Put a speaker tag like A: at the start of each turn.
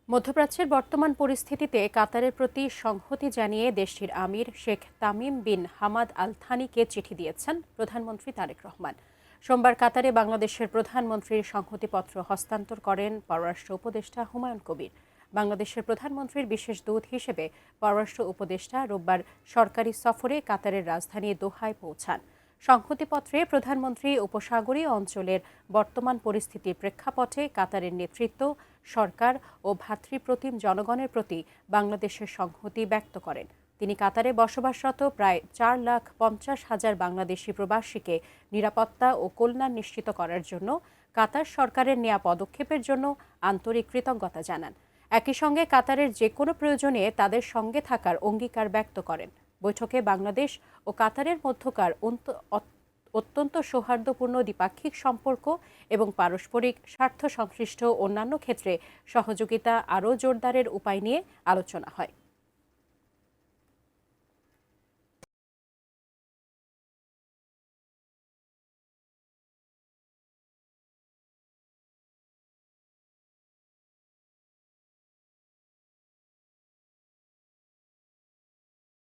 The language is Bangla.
A: মধ্যপ্রাচ্যের বর্তমান পরিস্থিতিতে কাতারের প্রতি সংহতি জানিয়ে দেশটির আমির শেখ তামিম বিন হামাদ আল থানিকে চিঠি দিয়েছেন প্রধানমন্ত্রী তারেক রহমান। সোমবার কাতারে বাংলাদেশের প্রধানমন্ত্রীর সংহতিপত্র হস্তান্তর করেন পররাষ্ট্র উপদেষ্টা হুমায়ুন কবির। বাংলাদেশের প্রধানমন্ত্রীর বিশেষ দূত হিসেবে পররাষ্ট্র উপদেষ্টা রোববার সরকারি সফরে কাতারের রাজধানী দোহায় পৌঁছান। সংহতিপত্রে প্রধানমন্ত্রী উপসাগরীয় অঞ্চলের বর্তমান পরিস্থিতির প্রেক্ষাপটে কাতারের নেতৃত্ব, সরকার ও ভ্রাতৃপ্রতিম জনগণের প্রতি বাংলাদেশের সংহতি ব্যক্ত করেন। তিনি কাতারে বসবাসরত প্রায় 4,50,000 বাংলাদেশি প্রবাসীকে নিরাপত্তা ও কল্যাণ নিশ্চিত করার জন্য কাতার সরকারের নেয়া পদক্ষেপের জন্য আন্তরিক কৃতজ্ঞতা জানান। একই সঙ্গে কাতারের যে কোনো প্রয়োজনে তাদের সঙ্গে থাকার অঙ্গীকার ব্যক্ত করেন। বৈঠকে বাংলাদেশ ও কাতারের মধ্যকার অত্যন্ত সৌহার্দ্যপূর্ণ দ্বিপাক্ষিক সম্পর্ক এবং পারস্পরিক স্বার্থ সংশ্লিষ্ট অন্যান্য ক্ষেত্রে সহযোগিতা আরও জোরদারের উপায় নিয়ে আলোচনা হয়।